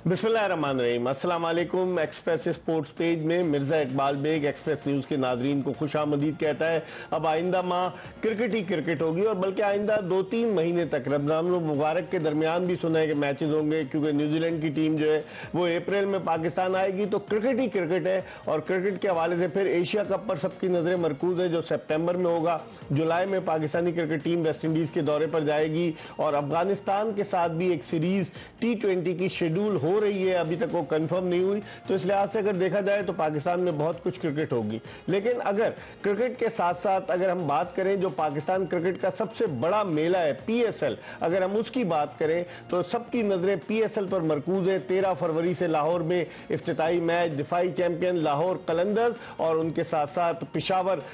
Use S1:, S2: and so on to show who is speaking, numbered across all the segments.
S1: बिस्मिल्लाहिर्रहमानिर्रहीम। अस्सलाम वालेकुम। एक्सप्रेस स्पोर्ट्स पेज में मिर्जा इकबाल बेग एक्सप्रेस न्यूज के नाजरीन को खुशामदीद कहता है। अब आइंदा माह क्रिकेट ही क्रिकेट होगी और बल्कि आइंदा 2-3 महीने तक रमजान मुबारक के दरमियान भी सुना है कि मैचेस होंगे, क्योंकि न्यूजीलैंड की टीम जो है वो अप्रैल में पाकिस्तान आएगी। तो क्रिकेट ही क्रिकेट है और क्रिकेट के हवाले से फिर एशिया कप पर सबकी नजरें मरकूज है जो सितंबर में होगा। जुलाई में Pakistani cricket team West Indies के दौरे पर जाएगी और अफगानिस्तान के साथ भी एक सीरीज T20 की शेड्यूल हो रही है, अभी तक वो कंफर्म नहीं हुई। तो इस लिहाज से अगर देखा जाए तो पाकिस्तान में बहुत कुछ क्रिकेट होगी। लेकिन अगर क्रिकेट के साथ साथ अगर हम बात करें जो पाकिस्तान क्रिकेट का सबसे बड़ा मेला है PSL, अगर हम उसकी बात करें तो सबकी नजरें PSL पर मरकूज है। 13 फरवरी से लाहौर में इफ्तिताई मैच दिफाई चैंपियन लाहौर कलंदर्स और उनके साथ साथ पिशावर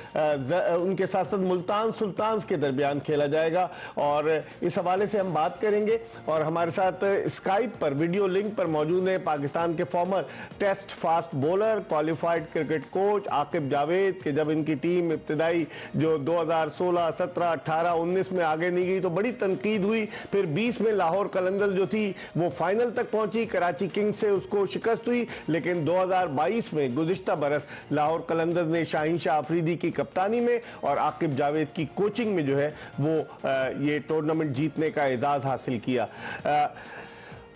S1: उनके साथ साथ मुल्तान सुल्तान्स के दरमियान खेला जाएगा और इस हवाले से हम बात करेंगे। और हमारे साथ स्काइप पर वीडियो लिंक पर मौजूद है पाकिस्तान के former test fast bowler qualified cricket coach Aqib Javed के जब इनकी टीम इब्तिदाई जो 2016, 17, 18, 19 में आगे नहीं गई तो बड़ी तनकीद हुई। फिर 20 में लाहौर कलंदर्स जो थी वो फाइनल तक पहुंची, कराची किंग्स से उसको शिकस्त हुई। लेकिन 2022 में गुज़िश्ता बरस लाहौर कलंदर्स ने शाहीन शाह अफरीदी की कप्तानी में और आकिब जावेद की कोचिंग में जो है वो ये टूर्नामेंट जीतने का एजाज हासिल किया।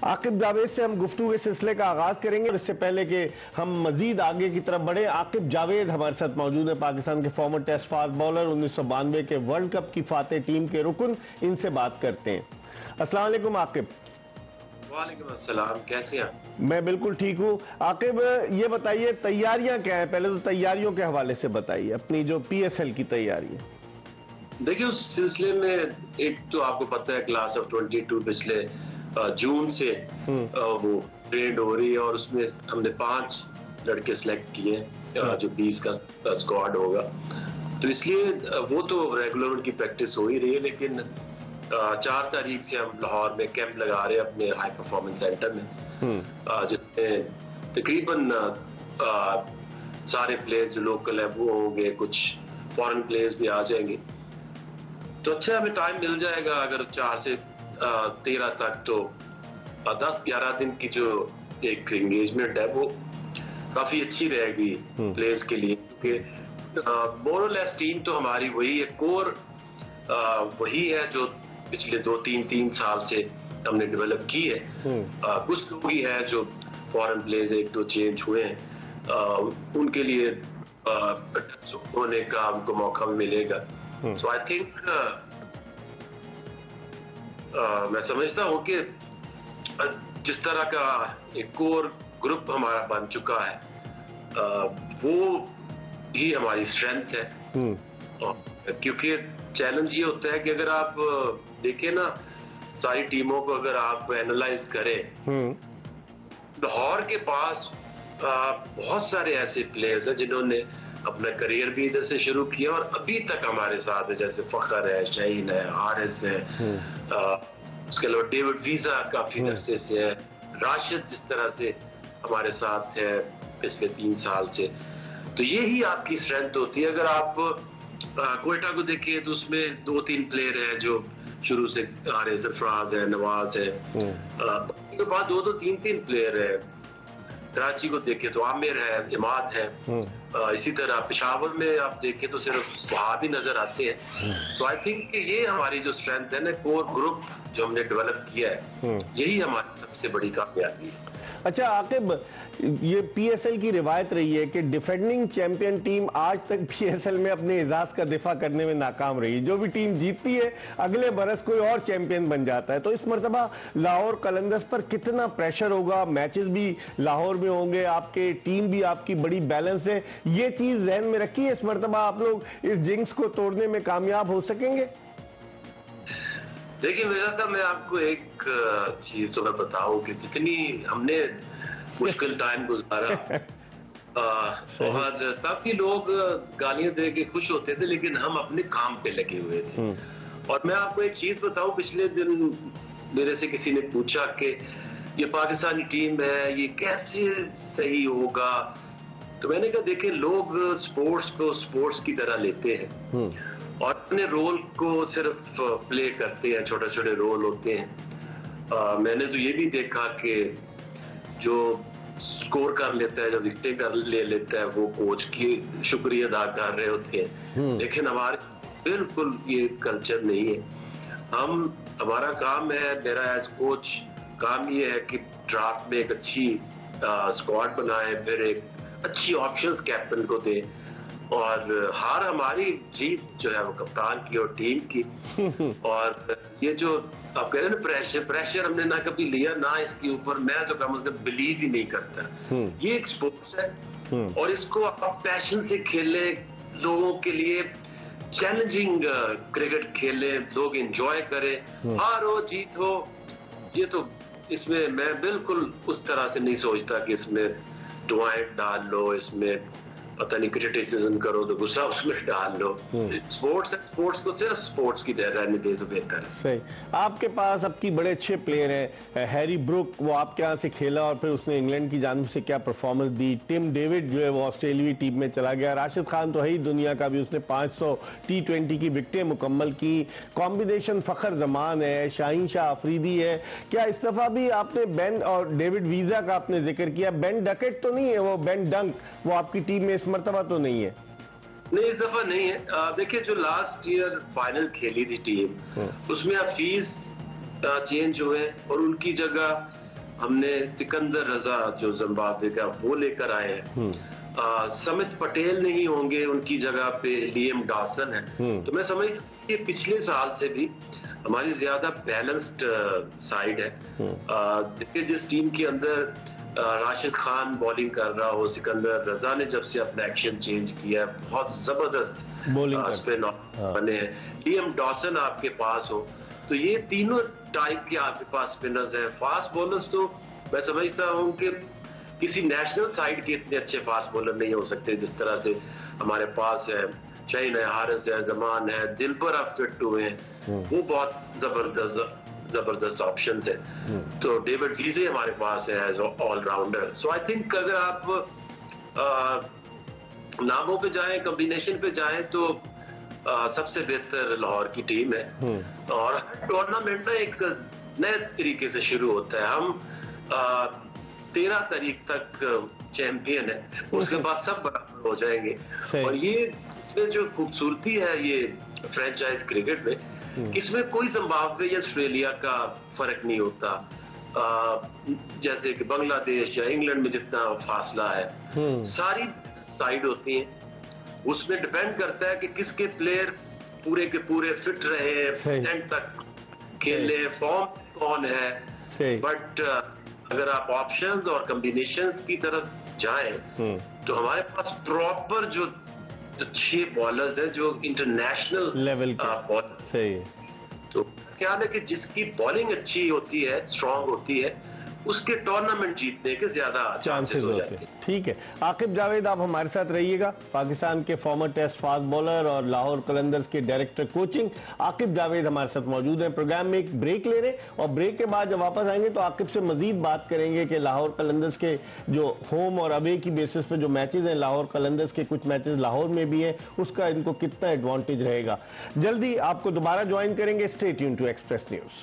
S1: आकिब जावेद से हम गुफ्तगू के सिलसिले का आगाज करेंगे और इससे पहले कि हम मजीद आगे की तरफ बढ़े, आकिब जावेद हमारे साथ मौजूद है, पाकिस्तान के फॉर्मर टेस्ट फास्ट बॉलर, 1992 के वर्ल्ड कप की फातेह टीम के रुकन। इनसे बात करते हैं। अस्सलाम वालेकुम आकिब।
S2: वालेकुम अस्सलाम, कैसे हैं?
S1: मैं बिल्कुल ठीक हूँ। आकिब ये बताइए तैयारियां क्या है, पहले तो तैयारियों के हवाले से बताइए अपनी जो PSL की तैयारी है।
S2: देखिए उस सिलसिले में एक तो आपको पता है क्लास ऑफ 22 पिछले जून से वो ट्रेंड हो रही है और उसमें हमने 5 लड़के सिलेक्ट किए जो 20 का स्क्वाड होगा। तो इसलिए वो तो रेगुलर उनकी प्रैक्टिस हो ही रही है। लेकिन 4 तारीख से हम लाहौर में कैंप लगा रहे हैं अपने हाई परफॉर्मेंस सेंटर में, जिसमें तकरीबन सारे प्लेयर्स जो लोकल है वो होंगे, कुछ फॉरेन प्लेयर्स भी आ जाएंगे। तो अच्छा हमें टाइम मिल जाएगा अगर 4 से 13 तक, तो 10-11 दिन की जो एक एंगेजमेंट है वो काफी अच्छी रहेगी प्लेयर्स के लिए, क्योंकि मोरलेस टीम तो हमारी वही है, कोर वही है जो पिछले 2-3 साल से हमने डेवलप की है। कुछ लोग ही है जो फॉरेन प्लेयर्स 1-2 चेंज हुए हैं, उनके लिए होने का उनको मौका भी मिलेगा। सो आई थिंक मैं समझता हूँ कि जिस तरह का एक कोर ग्रुप हमारा बन चुका है वो ही हमारी स्ट्रेंथ है। क्योंकि चैलेंज ये होता है कि अगर आप देखें ना सारी टीमों को अगर आप एनालाइज करें, लाहौर के पास बहुत सारे ऐसे प्लेयर्स हैं जिन्होंने अपना करियर भी इधर से शुरू किया और अभी तक हमारे साथ है, जैसे फखर है, शाहीन है, हारिस है, उसके अलावा डेविड वीजा काफी अरसे से है, राशिद जिस तरह से हमारे साथ है पिछले 3 साल से। तो ये ही आपकी स्ट्रेंथ होती है। अगर आप क्वेटा को देखिए तो उसमें 2-3 प्लेयर हैं जो शुरू से आ रहे, सरफराज है, नवाज है, उसके बाद 2-2, 3-3 प्लेयर है। कराची को देखे तो आमिर है, इमाद है, इसी तरह पेशावर में आप देखें तो सिर्फ वहाबी नजर आते हैं। तो आई थिंक कि ये हमारी जो स्ट्रेंथ है ना, कोर ग्रुप जो हमने डेवलप किया है, यही हमारी सबसे बड़ी कामयाबी है।
S1: अच्छा आकिब, ये PSL की रिवायत रही है कि डिफेंडिंग चैंपियन टीम आज तक PSL में अपने एजाज का दिफा करने में नाकाम रही। जो भी टीम जीतती है अगले बरस कोई और चैंपियन बन जाता है। तो इस मरतबा लाहौर कलंदर्स पर कितना प्रेशर होगा, मैचेस भी लाहौर में होंगे, आपके टीम भी आपकी बड़ी बैलेंस है, ये चीज जहन में रखिए इस मरतबा आप लोग इस जिंक्स को तोड़ने में कामयाब हो सकेंगे?
S2: देखिए मेरा था, मैं आपको एक चीज तो मैं बताऊं कि जितनी हमने मुश्किल टाइम गुजारा और काफी लोग गालियां दे के खुश होते थे, लेकिन हम अपने काम पे लगे हुए थे। और मैं आपको एक चीज बताऊं, पिछले दिन मेरे से किसी ने पूछा कि ये पाकिस्तानी टीम है ये कैसे सही होगा, तो मैंने कहा देखिए लोग स्पोर्ट्स को स्पोर्ट्स की तरह लेते हैं और अपने रोल को सिर्फ प्ले करते हैं, छोटे छोटे रोल होते हैं। मैंने तो ये भी देखा कि जो स्कोर कर लेता है, जो विकेटें कर ले लेता है, वो कोच की शुक्रिया अदा कर रहे होते हैं। लेकिन हमारे बिल्कुल ये कल्चर नहीं है। हमारा काम है, मेरा एज कोच काम ये है कि ड्राफ्ट में एक अच्छी स्क्वाड बनाए, फिर एक अच्छी ऑप्शंस कैप्टन को दे, और हार हमारी, जीत जो है वो कप्तान की और टीम की। और ये जो आप कह रहे हैं ना प्रेशर हमने ना कभी लिया ना इसके ऊपर, मैं तो कम से कम बिलीव ही नहीं करता। ये एक स्पोर्ट्स है और इसको आप पैशन से खेले, लोगों के लिए चैलेंजिंग क्रिकेट खेले, लोग एंजॉय करें, हार हो जीत हो, ये तो इसमें मैं बिल्कुल उस तरह से नहीं सोचता कि इसमें दुआएं डाल लो, इसमें पता नहीं क्रिटिसिज्म करो तो गुस्सा उसमें डाल लो। स्पोर्ट्स है, स्पोर्ट्स को सिर्फ स्पोर्ट्स की तरह रहने दे तो बेहतर है।
S1: सही। आपके पास आपकी बड़े अच्छे प्लेयर हैं, हैरी ब्रुक, वो आपके यहाँ से खेला और फिर उसने इंग्लैंड की जानिब से क्या परफॉर्मेंस दी। टिम डेविड जो है वो ऑस्ट्रेलियाई टीम में चला गया। राशिद खान तो है ही दुनिया का भी, उसने 500 T20 की विकेटें मुकम्मल की। कॉम्बिनेशन फखर जमान है, शाहीन शाह अफरीदी है। क्या इस दफा भी आपने बेन और डेविड वीजा का आपने जिक्र किया, बेन डकेट तो नहीं है वो, बेन डंक, वो आपकी टीम में इस मरतबा तो नहीं है?
S2: नहीं, इस दफा नहीं है। देखिए जो लास्ट ईयर फाइनल खेली थी टीम, उसमें हफीज चेंज हुए और उनकी जगह हमने सिकंदर रजा जो जिम्बाब्वे का वो लेकर आए हैं। समित पटेल नहीं होंगे, उनकी जगह पे लियम डॉसन है। तो मैं समझ कि पिछले साल से भी हमारी ज्यादा बैलेंस्ड साइड है। देखिए जिस टीम के अंदर राशिद खान बॉलिंग कर रहा हो, सिकंदर रजा ने जब से अपना एक्शन चेंज किया, बहुत जबरदस्त
S1: बॉलिंग
S2: स्पिन बने हैं, लियम डॉसन आपके पास हो, तो ये तीनों टाइप के आपके पास स्पिनर्स हैं। फास्ट बॉलर्स तो मैं समझता हूँ कि किसी नेशनल साइड के इतने अच्छे फास्ट बॉलर नहीं हो सकते जिस तरह से हमारे पास है। शाहीन है, हारिस है, जमान है, दिलबर अब फिट हुए हैं, वो बहुत जबरदस्त ऑप्शन है। तो डेविड वीजे हमारे पास है as all rounder. So I think अगर आप नामों पे जाएं, कॉम्बिनेशन पे जाएं, तो सबसे बेहतर लाहौर की टीम है। और टूर्नामेंट ना एक नए तरीके से शुरू होता है। हम 13 तारीख तक चैंपियन है, उसके बाद सब बराबर हो जाएंगे। और ये इसमें जो खूबसूरती है ये फ्रेंचाइज क्रिकेट में, इसमें कोई जिम्बाब्वे या ऑस्ट्रेलिया का फर्क नहीं होता। जैसे कि बांग्लादेश या इंग्लैंड में जितना फासला है, सारी साइड होती हैं, उसमें डिपेंड करता है कि किसके प्लेयर पूरे के पूरे फिट रहे, एंड तक खेले, फॉर्म कौन है। बट अगर आप ऑप्शंस और कॉम्बिनेशंस की तरफ जाएं तो हमारे पास प्रॉपर जो 6 बॉलर्स हैं जो इंटरनेशनल लेवल बॉलर।
S1: सही।
S2: तो ख्याल है कि जिसकी बॉलिंग अच्छी होती है, स्ट्रांग होती है, उसके टूर्नामेंट जीतने के ज्यादा चांसेस हो जाते हैं।
S1: ठीक है, आकिब जावेद आप हमारे साथ रहिएगा, पाकिस्तान के फॉर्मर टेस्ट फास्ट बॉलर और लाहौर कलंदर्स के डायरेक्टर कोचिंग आकिब जावेद हमारे साथ मौजूद हैं। प्रोग्राम में एक ब्रेक ले रहे हैं और ब्रेक के बाद जब वापस आएंगे तो आकिब से मजीद बात करेंगे कि लाहौर कलंदर्स के जो होम और अवे की बेसिस पे जो मैचेज हैं, लाहौर कलंदर्स के कुछ मैचेज लाहौर में भी है, उसका इनको कितना एडवांटेज रहेगा। जल्दी आपको दोबारा ज्वाइन करेंगे। Stay tune to Express News.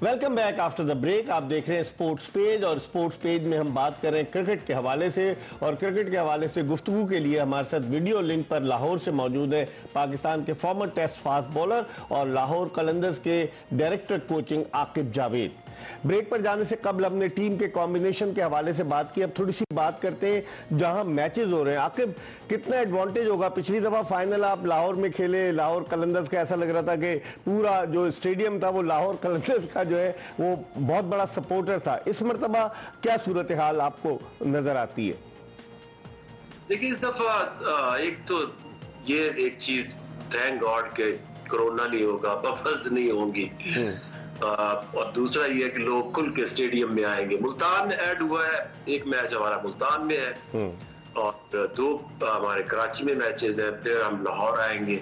S1: Welcome back after the break. आप देख रहे हैं स्पोर्ट्स पेज और स्पोर्ट्स पेज में हम बात कर रहे हैं क्रिकेट के हवाले से, और क्रिकेट के हवाले से गुफ्तगू के लिए हमारे साथ वीडियो लिंक पर लाहौर से मौजूद है पाकिस्तान के फॉर्मर टेस्ट फास्ट बॉलर और लाहौर कलंदर्स के director coaching Aqib Javed. Break पर जाने से कबल हमने टीम के कॉम्बिनेशन के हवाले से बात की, अब थोड़ी सी बात करते हैं जहां मैचेस हो रहे हैं। आकिब, कितना एडवांटेज होगा? पिछली दफा फाइनल आप लाहौर में खेले, लाहौर कलंदर्स का ऐसा लग रहा था कि पूरा जो स्टेडियम था वो लाहौर कलंदर्स का जो है वो बहुत बड़ा सपोर्टर था। इस मरतबा क्या सूरत हाल आपको नजर आती है?
S2: देखिए इस दफा एक तो ये एक चीज, थैंक गॉड के कोरोना नहीं होगा, बफर्स नहीं होंगी, और दूसरा ये है कि लोग खुल के स्टेडियम में आएंगे। मुल्तान ऐड हुआ है, एक मैच हमारा मुल्तान में है और 2 हमारे कराची में मैचेस हैं, फिर हम लाहौर आएंगे,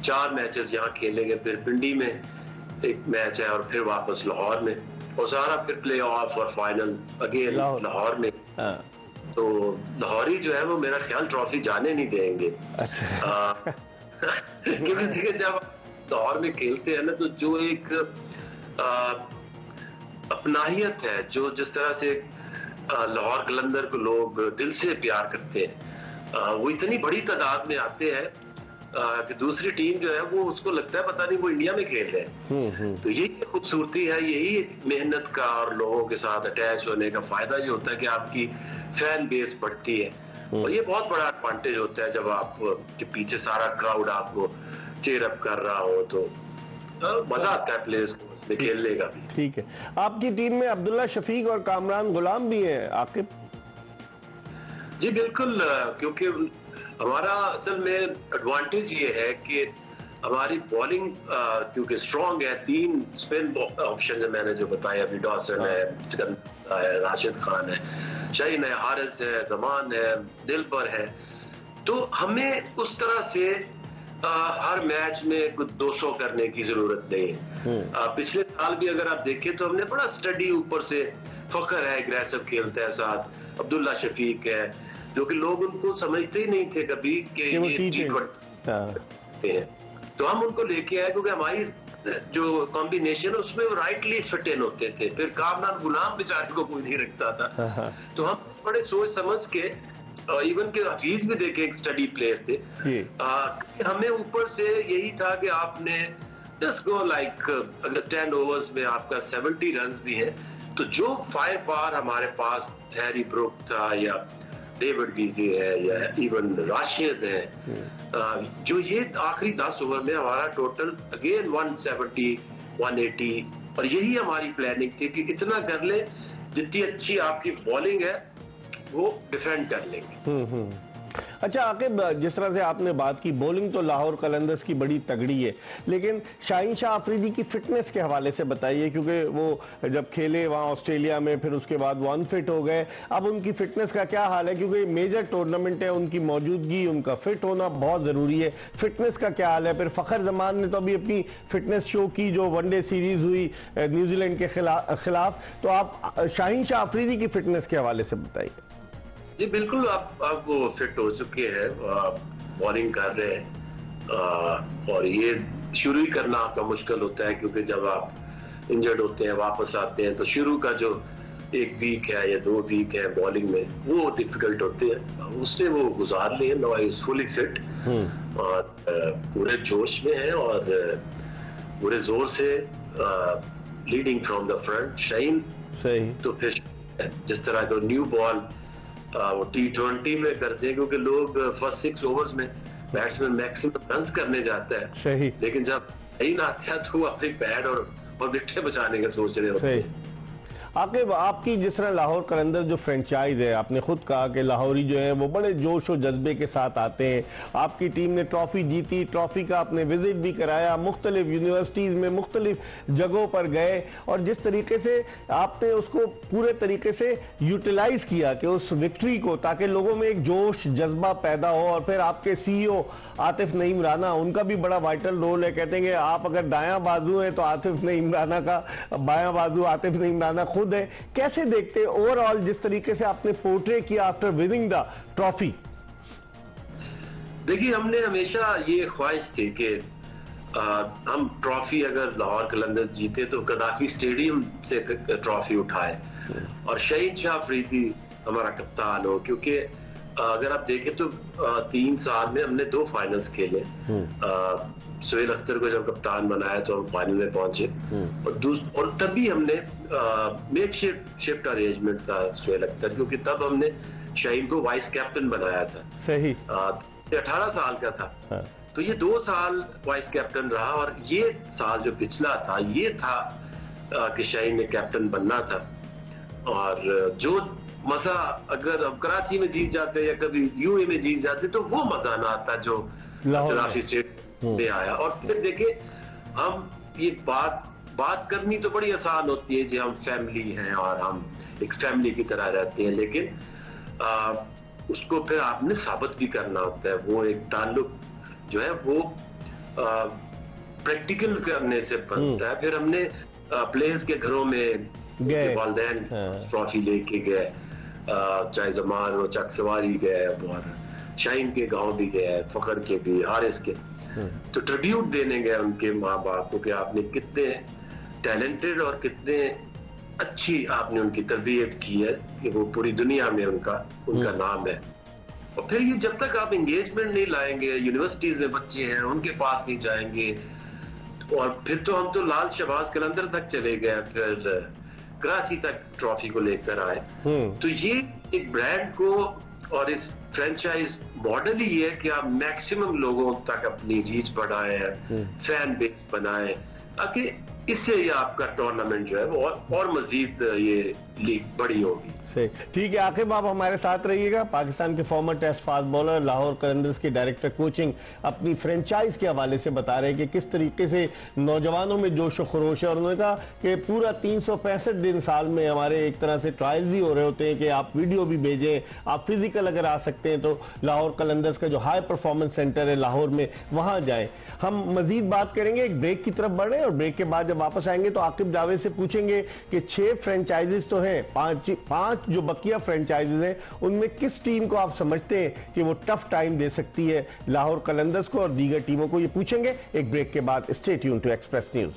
S2: 4 मैचेस यहाँ खेलेंगे, फिर पिंडी में एक मैच है और फिर वापस लाहौर में, और सारा फिर प्ले ऑफ और फाइनल अगेन लाहौर में। तो लाहौरी जो है वो मेरा ख्याल ट्रॉफी जाने नहीं देंगे। क्योंकि जब दौर में खेलते हैं ना, तो जो एक अपनाहियत है, जो जिस तरह से लाहौर कलंदर को लोग दिल से प्यार करते हैं, वो इतनी बड़ी तादाद में आते हैं कि दूसरी टीम जो है वो उसको लगता है पता नहीं वो इंडिया में खेल रहे हैं। तो यही खूबसूरती है, यही मेहनत का और लोगों के साथ अटैच होने का फायदा ये होता है कि आपकी फैन बेस बढ़ती है। और ये बहुत बड़ा एडवांटेज होता है जब आप के पीछे सारा क्राउड आपको चीयर अप कर रहा हो, तो मजा आता है प्लेयर्स को उसमें खेलने का भी।
S1: ठीक है, आपकी टीम में अब्दुल्ला शफीक और कामरान गुलाम भी हैं आकिब?
S2: जी बिल्कुल, क्योंकि हमारा असल में एडवांटेज ये है कि हमारी बॉलिंग क्योंकि स्ट्रांग है, 3 स्पिन ऑप्शन है मैंने जो बताया, अभी डॉसन है, राशिद खान है, शाहीन है, हारिस है, जमान है, दिलबर है, तो हमें उस तरह से हर मैच में कुछ 200 करने की जरूरत नहीं है। पिछले साल भी अगर आप देखें तो हमने बड़ा स्टडी, ऊपर से फखर है, एग्रेसिव खेलता है, साथ अब्दुल्ला शफीक है, जो कि लोग उनको समझते ही नहीं थे कभी कि ये T20 है। तो हम उनको लेके आए क्योंकि हमारी जो कॉम्बिनेशन है उसमें वो राइटली फिट इन होते थे। फिर कामरान गुलाम बेचारे को कोई नहीं रखता था, तो हम बड़े सोच समझ के, इवन के हफीज भी देखे एक स्टडी प्लेयर थे, हमें ऊपर से यही था कि आपने जस्ट गो लाइक, अगर 10 ओवर्स में आपका 70 रन भी है, तो जो फायर पावर हमारे पास हैरी ब्रुक था या डेविड वीजी है या इवन राशिद है, जो ये आखिरी 10 ओवर में हमारा टोटल अगेन 170 180, और यही हमारी प्लानिंग थी कि इतना कर ले जितनी अच्छी आपकी बॉलिंग है वो डिफेंड कर लेंगे।
S1: अच्छा आकिब, जिस तरह से आपने बात की, बॉलिंग तो लाहौर कलंदर्स की बड़ी तगड़ी है, लेकिन शाहीन शाह अफरीदी की फिटनेस के हवाले से बताइए, क्योंकि वो जब खेले वहाँ ऑस्ट्रेलिया में, फिर उसके बाद वो अनफिट हो गए, अब उनकी फिटनेस का क्या हाल है? क्योंकि मेजर टूर्नामेंट है, उनकी मौजूदगी, उनका फिट होना बहुत ज़रूरी है। फिटनेस का क्या हाल है? फिर फ़खर जमान ने तो अभी अपनी फिटनेस शो की, जो वनडे सीरीज़ हुई न्यूजीलैंड के खिलाफ, तो आप शाहीन शाह अफरीदी की फिटनेस के हवाले से बताइए।
S2: जी बिल्कुल, आप वो फिट हो चुके हैं, बॉलिंग कर रहे हैं, और ये शुरू ही करना आपका मुश्किल होता है क्योंकि जब आप इंजर्ड होते हैं, वापस आते हैं, तो शुरू का जो 1 वीक है या 2 वीक है बॉलिंग में, वो डिफिकल्ट होते हैं, उससे वो गुजार लिए। नो इज फुली फिट और पूरे जोश में है और पूरे जोर से leading from the front. Shaheen
S1: सही,
S2: तो फिर जिस तरह का न्यू बॉल वो T20 में करते हैं, क्योंकि लोग फर्स्ट 6 ओवर्स में बैट्समैन मैक्सिमम रन करने जाता है,
S1: सही,
S2: लेकिन जब सही ना आता है तो वो अपनी पैड और विकेट बचाने का सोच रहे होते हैं।
S1: आकिब, आपकी जिस तरह लाहौर कलंदर जो फ्रेंचाइज है, आपने खुद कहा कि लाहौरी जो है वो बड़े जोश और जज्बे के साथ आते हैं। आपकी टीम ने ट्रॉफी जीती, ट्रॉफी का आपने विजिट भी कराया, मुख्तलिफ यूनिवर्सिटीज़ में मुख्तलिफ जगहों पर गए, और जिस तरीके से आपने उसको पूरे तरीके से यूटिलाइज किया कि उस विक्ट्री को, ताकि लोगों में एक जोश जज्बा पैदा हो। और फिर आपके CEO आतिफ नईम राना, उनका भी बड़ा वाइटल रोल है। कहते हैं कि आप अगर दायां बाजू हैं तो आतिफ नईम राना का बायां बाजू आतिफ नईम राना खुद है। कैसे देखते हैं ओवरऑल जिस तरीके से आपने पोर्ट्रे किया आफ्टर विनिंग द ट्रॉफी?
S2: देखिए, हमने हमेशा ये ख्वाहिश थी कि हम ट्रॉफी अगर लाहौर कलंदर जीते तो गद्दाफी स्टेडियम से ट्रॉफी उठाए और शाहीन शाह अफरीदी हमारा कप्तान हो, क्योंकि अगर आप देखें तो 3 साल में हमने 2 फाइनल्स खेले। सुहेल अख्तर को जब कप्तान बनाया तो हम फाइनल में पहुंचे, और तभी हमने मेक शिफ्ट अरेंजमेंट था सुहेल अख्तर, क्योंकि तब हमने शाहीन को वाइस कैप्टन बनाया था।
S1: सही,
S2: 18 साल का था। तो ये 2 साल वाइस कैप्टन रहा, और ये साल जो पिछला था ये था कि शाहीन ने कैप्टन बनना था। और जो मजा अगर हम कराची में जीत जाते या कभी UAE में जीत जाते तो वो मजा ना आता जो कराची से आया। और फिर देखे, हम ये बात करनी तो बड़ी आसान होती है जी, हम फैमिली हैं और हम एक फैमिली की तरह रहते हैं, लेकिन उसको फिर आपने साबित भी करना होता है। वो एक ताल्लुक जो है वो प्रैक्टिकल करने से बनता है। फिर हमने प्लेयर्स के घरों में वालिदैन ट्रॉफी लेके गए, चाहे जमान हो, चक सवारी गए, और शाहीन के गांव भी गए, फखर के भी, हारिस के। तो ट्रिब्यूट देने गए उनके माँ बाप को कि आपने कितने टैलेंटेड और कितने अच्छी आपने उनकी तरबियत की है कि वो पूरी दुनिया में उनका नाम है। और फिर ये जब तक आप एंगेजमेंट नहीं लाएंगे, यूनिवर्सिटीज में बच्चे हैं उनके पास नहीं जाएंगे, और फिर तो हम तो लाल शहबाज कलंदर तक चले गए, फिर कराची तक ट्रॉफी को लेकर आए। तो ये एक ब्रांड को और इस फ्रेंचाइज मॉडल ही है कि आप मैक्सिमम लोगों तक अपनी रीच बढ़ाएं, फैन बेस बनाएं, ताकि इससे ये आपका टूर्नामेंट जो है वो और मजीद ये लीग बड़ी होगी।
S1: ठीक है, आकिब आप हमारे साथ रहिएगा। पाकिस्तान के former test fast bowler, Lahore Qalandars के डायरेक्टर कोचिंग अपनी फ्रेंचाइज के हवाले से बता रहे हैं कि किस तरीके से नौजवानों में जोश व खरोश है। और उन्होंने कहा कि पूरा 365 दिन साल में हमारे एक तरह से ट्रायल्स भी हो रहे होते हैं कि आप वीडियो भी भेजें, आप फिजिकल अगर आ सकते हैं तो लाहौर कलंदर्स का जो हाई परफॉर्मेंस सेंटर है लाहौर में, वहां जाएं। हम मजीद बात करेंगे, एक ब्रेक की तरफ बढ़े और ब्रेक के बाद जब वापस आएंगे तो आकिब जावेद से पूछेंगे कि 6 फ्रेंचाइजेस तो हैं, 5 जो बकिया फ्रेंचाइजेज हैं उनमें किस टीम को आप समझते हैं कि वो टफ टाइम दे सकती है लाहौर कलंदर्स को और दीगर टीमों को, ये पूछेंगे एक ब्रेक के बाद। Stay tune to Express News.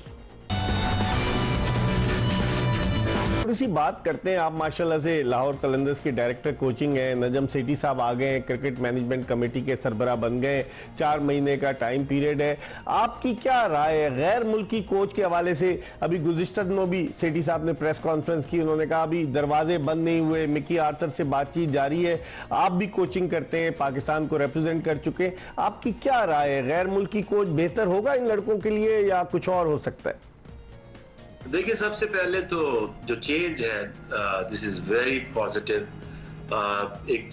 S1: थोड़ी सी बात करते हैं, आप माशाल्लाह से लाहौर कलंदर्स के डायरेक्टर कोचिंग है, नजम सेठी साहब आ गए हैं, क्रिकेट मैनेजमेंट कमेटी के सरबराह बन गए, 4 महीने का टाइम पीरियड है। आपकी क्या राय है गैर मुल्की कोच के हवाले से? अभी गुज़िश्ता दिनों भी सेठी साहब ने प्रेस कॉन्फ्रेंस की, उन्होंने कहा अभी दरवाजे बंद नहीं हुए, मिकी आर्थर से बातचीत जारी है। आप भी कोचिंग करते हैं, पाकिस्तान को रिप्रेजेंट कर चुके, आपकी क्या राय है? गैर मुल्की कोच बेहतर होगा इन लड़कों के लिए या कुछ और हो सकता है?
S2: देखिए, सबसे पहले तो जो चेंज है दिस इज वेरी पॉजिटिव। एक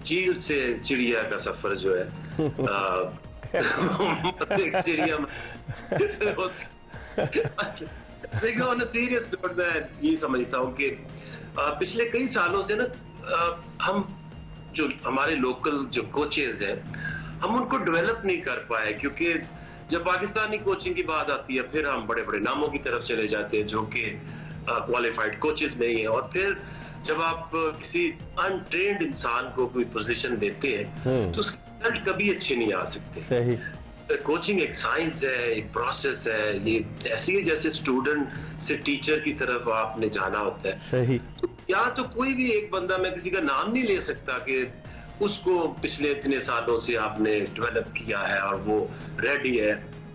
S2: चील से चिड़िया का सफर जो है एक चिड़िया देखिए, ऑन अ सीरियस नोट मैं ये समझता हूँ कि पिछले कई सालों से ना हम जो हमारे लोकल जो कोचेज हैं हम उनको डेवलप नहीं कर पाए, क्योंकि जब पाकिस्तानी कोचिंग की बात आती है फिर हम बड़े बड़े नामों की तरफ चले जाते हैं जो कि क्वालिफाइड कोचेस नहीं है, और फिर जब आप किसी अनट्रेन्ड इंसान को कोई पोजीशन देते हैं तो उसके रिजल्ट कभी अच्छे नहीं आ सकते। सही। कोचिंग एक साइंस है, एक प्रोसेस है, ये ऐसी है जैसे स्टूडेंट से टीचर की तरफ आपने जाना होता है। सही। तो या तो कोई भी एक बंदा, मैं किसी का नाम नहीं ले सकता कि उसको पिछले इतने सालों से आपने डेवलप किया है और वो रेडी है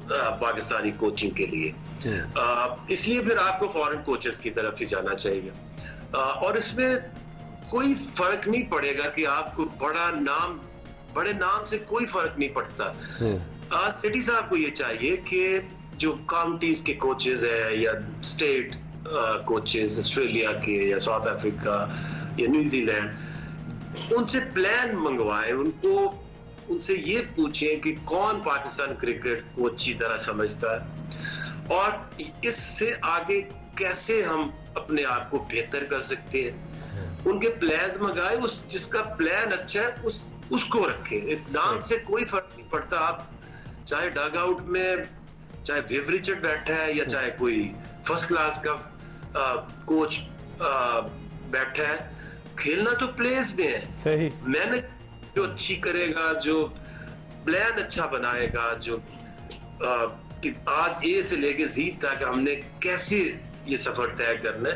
S2: पाकिस्तानी कोचिंग के लिए, इसलिए फिर आपको फॉरेन कोचेस की तरफ ही जाना चाहिए। और इसमें कोई फर्क नहीं पड़ेगा कि आपको बड़े नाम से कोई फर्क नहीं पड़ता। सेठी साहब को ये चाहिए कि जो काउंटीज के कोचेस है या स्टेट कोचेस ऑस्ट्रेलिया के या साउथ अफ्रीका या न्यूजीलैंड, उनसे प्लान मंगवाएं, उनसे ये पूछें कि कौन पाकिस्तान क्रिकेट को अच्छी तरह समझता है और इससे आगे कैसे हम अपने आप को बेहतर कर सकते हैं। उनके प्लान मंगाए, जिसका प्लान अच्छा है उसको रखें। इस नाम से कोई फर्क नहीं पड़ता, आप चाहे डग आउट में चाहे विव रिचर्ड बैठा है या चाहे कोई फर्स्ट क्लास का कोच बैठा है, खेलना तो प्लेयर्स में है। सही। मेहनत जो अच्छी करेगा, जो प्लान अच्छा बनाएगा, जो कि आज ए से लेके जी तक हमने कैसे ये सफर तय करना है,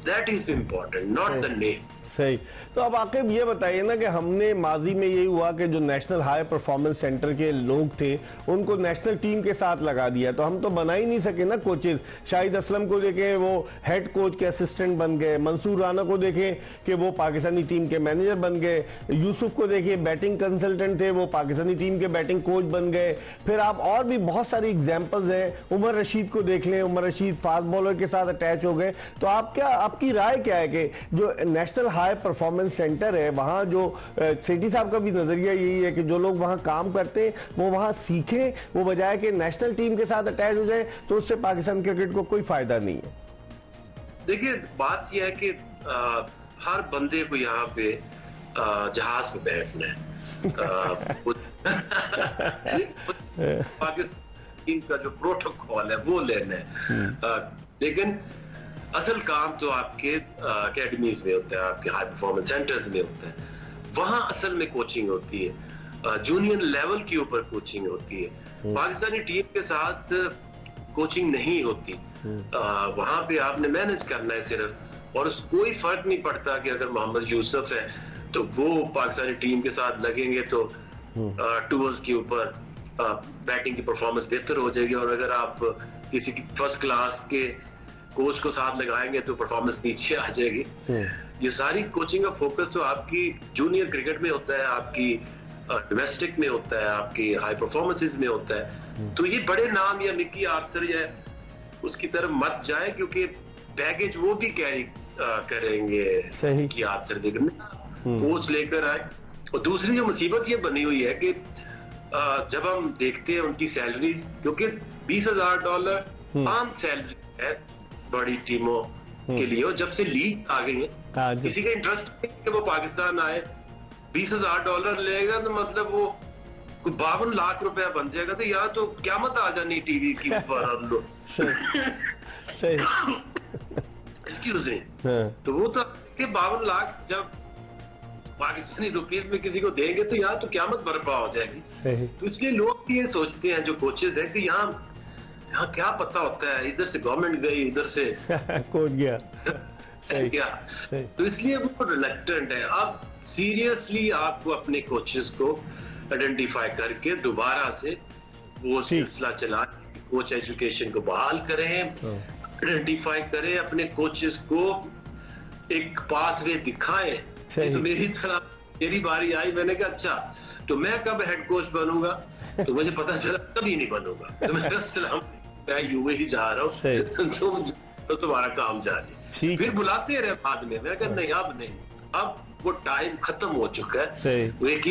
S2: that is important, not the name.
S1: सही। तो अब आकिब ये बताइए ना कि हमने माजी में यही हुआ कि जो नेशनल हाई परफॉर्मेंस सेंटर के लोग थे उनको नेशनल टीम के साथ लगा दिया, तो हम तो बना ही नहीं सके ना कोचेज। शाहिद असलम को देखें वो हेड कोच के असिस्टेंट बन गए, मंसूर राना को देखें कि वो पाकिस्तानी टीम के मैनेजर बन गए, यूसुफ को देखिए बैटिंग कंसल्टेंट थे वो पाकिस्तानी टीम के बैटिंग कोच बन गए। फिर आप और भी बहुत सारी एग्जाम्पल्स हैं, उमर रशीद को देख लें, उमर रशीद फास्ट बॉलर के साथ अटैच हो गए। तो आपकी राय क्या है कि जो नेशनल हाई परफॉर्मेंस सेंटर है वहां जो सेठी साहब का भी नजरिया यही है कि जो लोग वहां काम करते हैं वो वहां सीखें, वो बजाय कि नेशनल टीम के साथ अटैच हो जाए, तो उससे पाकिस्तान क्रिकेट को कोई फायदा नहीं है।
S2: देखिए, बात यह है कि हर बंदे को यहाँ पे जहाज पे बैठना है। पाकिस्तान टीम का जो प्रोटोकॉल है वो लेना है, लेकिन असल काम तो आपके अकेडमीज में होता है, आपके हाई परफॉर्मेंस सेंटर्स में होता है, वहां असल में कोचिंग होती है। जूनियर लेवल के ऊपर कोचिंग होती है। पाकिस्तानी टीम के साथ कोचिंग नहीं होती। वहां पे आपने मैनेज करना है सिर्फ, और कोई फर्क नहीं पड़ता कि अगर मोहम्मद यूसुफ है तो वो पाकिस्तानी टीम के साथ लगेंगे तो टूर्स के ऊपर बैटिंग की परफॉर्मेंस बेहतर हो जाएगी, और अगर आप किसी की फर्स्ट क्लास के कोच को साथ लगाएंगे तो परफॉर्मेंस नीचे आ जाएगी। ये सारी कोचिंग का फोकस तो आपकी जूनियर क्रिकेट में होता है, आपकी डोमेस्टिक में होता है, आपकी हाई परफॉर्मेंसेस में होता है। तो ये बड़े नाम या मिकी आर्थर या उसकी तरफ मत जाए, क्योंकि बैगेज वो भी कैरी करेंगे कि आर्थर देखने कोच लेकर आए। और दूसरी जो मुसीबत ये बनी हुई है कि जब हम देखते हैं उनकी सैलरी, क्योंकि $20,000 आम सैलरी है बड़ी टीमों के लिए, और जब से लीग आ गई है किसी का इंटरेस्ट है कि वो पाकिस्तान आए। $20,000 लेगा तो मतलब वो 52 लाख रुपया बन जाएगा, तो यहाँ तो क़यामत आ जानी टीवी की ऊपर। एक्सक्यूज मी, तो वो तो 52 लाख जब पाकिस्तानी रुपीज में किसी को देंगे तो यहाँ तो क़यामत बर्पा हो जाएगी। तो इसलिए लोग भी ये सोचते हैं जो कोचेज हैं कि यहाँ क्या पता होता है, इधर से गवर्नमेंट गई, इधर से
S1: कोच गया
S2: क्या, तो इसलिए वो रिलेक्टेंट है। अब सीरियसली आपको अपने कोचेस को आइडेंटिफाई करके दोबारा से वो सिलसिला चला, कोच एजुकेशन को बहाल करें, आइडेंटिफाई करें, अपने कोचेस को एक पाथवे दिखाएं। तो मेरी तरह मेरी बारी आई, मैंने कहा अच्छा तो मैं कब हेड कोच बनूंगा, तो मुझे पता चला कभी नहीं बनूंगा। तो मैं यूए ही जा रहा हूँ, तो तुम्हारा काम जारी। फिर बुलाते रहे बाद में, मैं कहा नहीं अब नहीं, अब वो टाइम खत्म हो चुका है। वो एक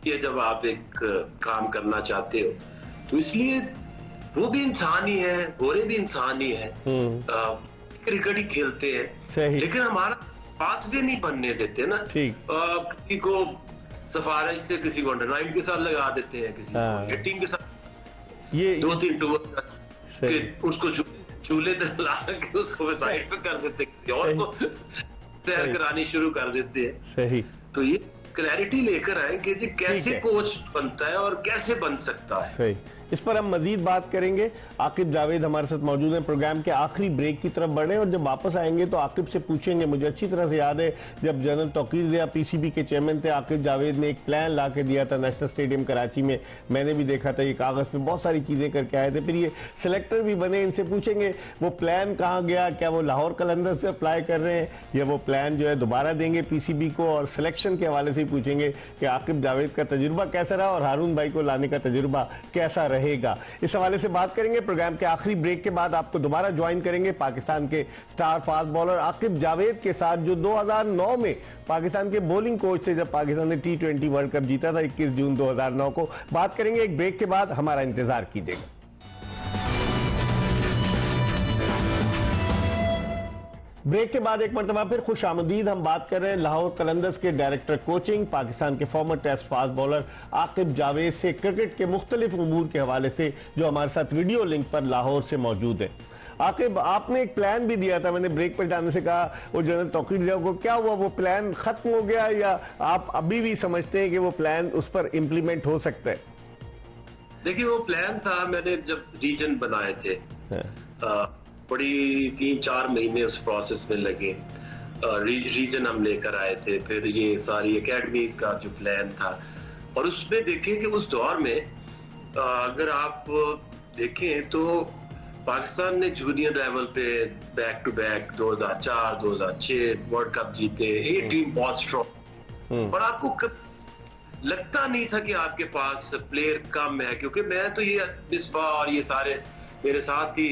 S2: ये जब आप एक काम करना चाहते हो तो इसलिए वो भी इंसान ही है, गोरे भी इंसान ही है, क्रिकेट ही खेलते हैं, लेकिन हमारा बात भी नहीं बनने देते ना। किसी को सिफारिश से किसी को अंडर 9 के साथ लगा देते हैं, किसी को 18 के साथ, ये 2-3 टूर उसको चूल्हे तक ला के उसको साइड पे कर देते हैं, और को तैयार करानी शुरू कर देते हैं। तो ये क्लैरिटी लेकर आए कि जी कैसे कोच बनता है और कैसे बन सकता है।
S1: इस पर हम मजीद बात करेंगे। आकिब जावेद हमारे साथ मौजूद हैं। प्रोग्राम के आखिरी ब्रेक की तरफ बढ़े और जब वापस आएंगे तो आकिब से पूछेंगे, मुझे अच्छी तरह से याद है जब जनरल तौकीर रिया पीसीबी के चेयरमैन थे, आकिब जावेद ने एक प्लान ला के दिया था नेशनल स्टेडियम कराची में, मैंने भी देखा था, ये कागज पे बहुत सारी चीजें करके आए थे, फिर ये सिलेक्टर भी बने। इनसे पूछेंगे वो प्लान कहाँ गया, क्या वो लाहौर कलंदर से अप्लाई कर रहे हैं या वो प्लान जो है दोबारा देंगे पीसीबी को, और सिलेक्शन के हवाले से ही पूछेंगे कि आकिब जावेद का तजुर्बा कैसा रहा और हारून भाई को लाने का तजुर्बा कैसा रहेगा। इस हवाले से बात करेंगे। प्रोग्राम के आखिरी ब्रेक के बाद आपको दोबारा ज्वाइन करेंगे पाकिस्तान के star fast bowler Aqib Javed के साथ, जो 2009 में पाकिस्तान के बॉलिंग कोच थे जब पाकिस्तान ने T20 वर्ल्ड कप जीता था 21 जून 2009 को। बात करेंगे एक ब्रेक के बाद, हमारा इंतजार कीजिएगा। ब्रेक के बाद एक मरतबा फिर खुश आमदीद। हम बात कर रहे हैं लाहौर कलंदर्स के डायरेक्टर कोचिंग, पाकिस्तान के former test fast bowler Aqib Javed से, क्रिकेट के मुख्तलिफ उमूर के हवाले से, जो हमारे साथ वीडियो लिंक पर लाहौर से मौजूद है। आकिब, आपने एक प्लान भी दिया था, मैंने ब्रेक पर जाने से कहा वो जनरल तौकीर रिया को, क्या हुआ, वो प्लान खत्म हो गया या आप अभी भी समझते हैं कि वो प्लान उस पर इम्प्लीमेंट हो सकता है?
S2: देखिए वो प्लान था, मैंने जब रीजन बनाए थे बड़ी 3-4 महीने उस प्रोसेस में लगे, रीजन हम लेकर आए थे, फिर ये सारी एकेडमी का जो प्लान था, और उसमें देखें कि उस दौर में अगर आप देखें तो पाकिस्तान ने जूनियर लेवल पे back to back 2004, 2006 world cup जीते, ये टीम बहुत स्ट्रॉन्ग, और आपको लगता नहीं था कि आपके पास प्लेयर कम है, क्योंकि मैं तो ये मिसबा और ये सारे मेरे साथ ही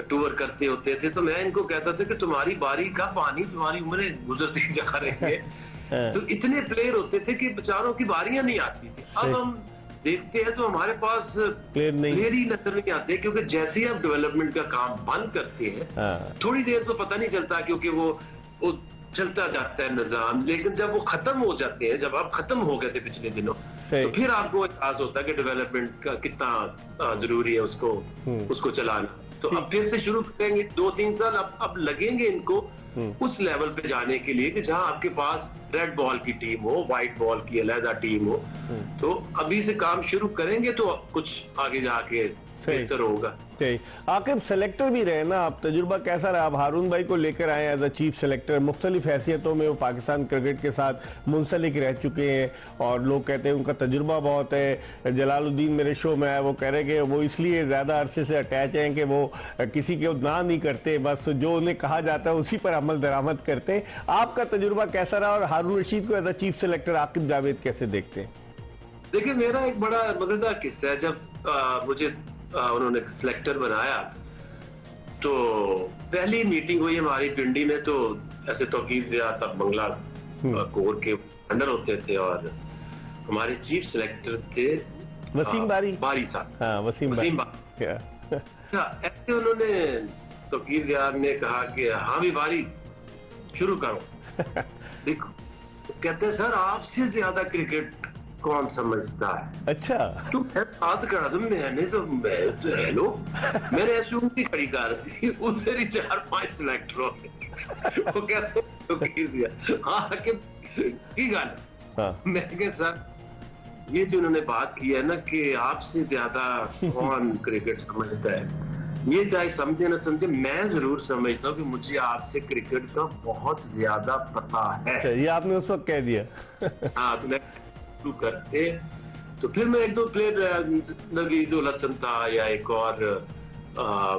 S2: टूर करते होते थे, तो मैं इनको कहता था कि तुम्हारी बारी का पानी, तुम्हारी उम्रें गुजरती जा रही है। तो इतने प्लेयर होते थे कि बेचारों की बारियां नहीं आती थी। अब हम देखते हैं तो हमारे पास प्लेयर ही नजर नहीं आते, क्योंकि जैसे ही आप डेवलपमेंट का काम बंद करते हैं थोड़ी देर तो पता नहीं चलता, क्योंकि वो चलता जाता है निजाम, लेकिन जब वो खत्म हो जाते हैं, जब आप खत्म हो गए थे पिछले दिनों, तो फिर आपको एहसास होता है कि डेवलपमेंट का कितना जरूरी है उसको चलाना। तो अब फिर से शुरू करेंगे, 2-3 साल अब लगेंगे इनको उस लेवल पे जाने के लिए कि जहां आपके पास रेड बॉल की टीम हो, व्हाइट बॉल की अलहदा टीम हो। तो अभी से काम शुरू करेंगे तो कुछ आगे जाके बेहतर होगा।
S1: आकिब सेलेक्टर भी रहे ना आप, तजुर्बा कैसा रहा? आप हारून भाई को लेकर आए एज अ चीफ सेलेक्टर, मुख्तलिफ हैसियतों में वो पाकिस्तान क्रिकेट के साथ मुंसलिक रह चुके हैं और लोग कहते हैं उनका तजुर्बा बहुत है। जलालुद्दीन मेरे शो में आया, वो कह रहे कि वो इसलिए ज्यादा अरसे से अटैच हैं कि वो किसी के ना नहीं करते, बस जो उन्हें कहा जाता है उसी पर अमल दरामद करते हैं। आपका तजुर्बा कैसा रहा और हारून रशीद को as a chief selector Aqib Javed कैसे देखते हैं?
S2: देखिए, मेरा एक बड़ा मजेदार किस्सा है। जब मुझे उन्होंने सिलेक्टर बनाया तो पहली मीटिंग हुई हमारी पिंडी में, तो ऐसे तौकीर दिया तब बंगला कोर के अंडर होते थे और हमारे चीफ सेलेक्टर थे
S1: वसीम
S2: बारी साहब।
S1: हाँ, वसीम बारी।
S2: ऐसे उन्होंने तौकीर दिया ने कहा कि हाँ भी बारी शुरू करो। देखो, कहते हैं सर आपसे ज्यादा क्रिकेट कौन समझता है?
S1: अच्छा,
S2: तुम बात करा तुम, मैंने तो हेलो मैंने ऐसी उंगली खड़ी कर दी, उससे भी 4-5 सिलेक्टर हो गए। वो कहते तो दिया हाँ कि ठीक है। मैं सर ये जो उन्होंने बात की है ना कि आपसे ज्यादा कौन क्रिकेट समझता है, ये चाहे समझे ना समझे, मैं जरूर समझता हूँ कि मुझे आपसे क्रिकेट का बहुत ज्यादा पता है।
S1: ये आपने उस वक्त कह दिया।
S2: हाँ, तो मैं करते तो फिर मैं एक दो प्लेयर नवीद उल हसन था या एक और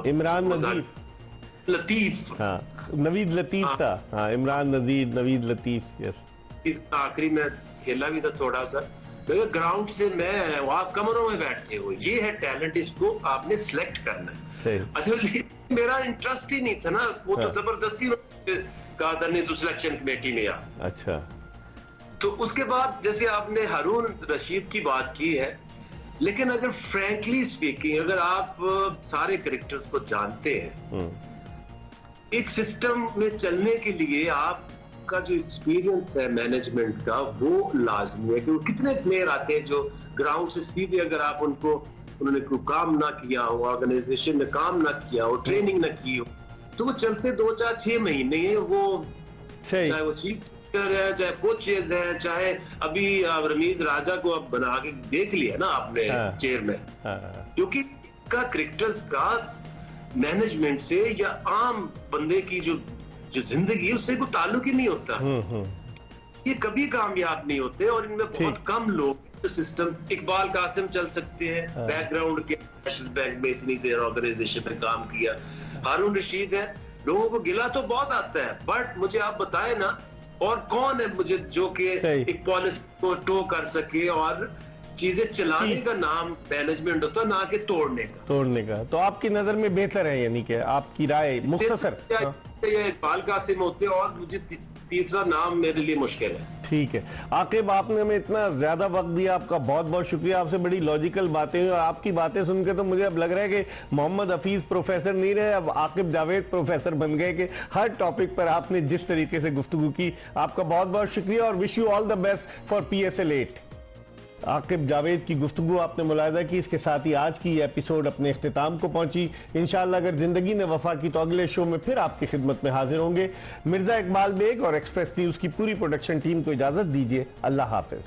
S1: इमरान नजीर
S2: लतीफ।
S1: हाँ, नवीद लतीफ था। हाँ, इमरान नजीर, नवीद लतीफ। यस,
S2: आखिरी में खेला भी था थोड़ा सा। तो ग्राउंड से मैं वहां कमरों में बैठे हुए, ये है टैलेंट, इसको आपने सिलेक्ट करना है। अच्छा, मेरा इंटरेस्ट ही नहीं था ना, वो तो जबरदस्ती कहा था नहीं तो सिलेक्शन कमेटी में आ।
S1: अच्छा,
S2: तो उसके बाद जैसे आपने हारून रशीद की बात की है, लेकिन अगर फ्रैंकली स्पीकिंग, अगर आप सारे क्रिकेटर्स को जानते हैं, एक सिस्टम में चलने के लिए आपका जो एक्सपीरियंस है मैनेजमेंट का वो लाजमी है। क्योंकि कितने प्लेयर आते हैं जो ग्राउंड से सीधे, अगर आप उनको उन्होंने कोई काम ना किया हो, ऑर्गेनाइजेशन में काम ना किया हो, ट्रेनिंग ना की हो, तो वो चलते 2-4-6 महीने हैं। वो चाहे वो चीफ है, चाहे कोचेज है, चाहे अभी रमीज राजा को अब बना के देख लिया ना आपने चेयर में, क्योंकि का क्रिकेटर्स का मैनेजमेंट से या आम बंदे की जो जिंदगी है उससे कोई ताल्लुक ही नहीं होता। ये कभी कामयाब नहीं होते और इनमें बहुत कम लोग सिस्टम। इकबाल कासिम चल सकते हैं, बैकग्राउंड के नेशनल बैंक में इतनी देर ऑर्गेनाइजेशन में काम किया। हारून रशीद है, लोगों को गिला तो बहुत आता है, बट मुझे आप बताए ना और कौन है मुझे जो कि एक पॉलिसी को टो कर सके और चीजें चलाने का नाम मैनेजमेंट होता, ना कि तोड़ने का। तो आपकी नजर में बेहतर है, यानी कि आपकी राय मुख्तसर इकबाल कासिम होते और मुझे तीसरा नाम मेरे लिए मुश्किल है। ठीक है आकिब, आपने हमें इतना ज्यादा वक्त दिया, आपका बहुत बहुत शुक्रिया। आपसे बड़ी लॉजिकल बातें हुई और आपकी बातें सुनकर तो मुझे अब लग रहा है कि मोहम्मद हफीज प्रोफेसर नहीं रहे, अब आकिब जावेद प्रोफेसर बन गए कि हर टॉपिक पर आपने जिस तरीके से गुफ्तगू की, आपका बहुत बहुत शुक्रिया और wish you all the best for PSL 8। Aqib Javed की गुफ्तगू आपने मुलाहिजा की। इसके साथ ही आज की एपिसोड अपने इख्तिताम को पहुंची। इंशाअल्लाह अगर जिंदगी ने वफा की तो अगले शो में फिर आपकी खिदमत में हाजिर होंगे। मिर्जा इकबाल बेग और एक्सप्रेस न्यूज की पूरी प्रोडक्शन टीम को इजाजत दीजिए। अल्लाह हाफिज।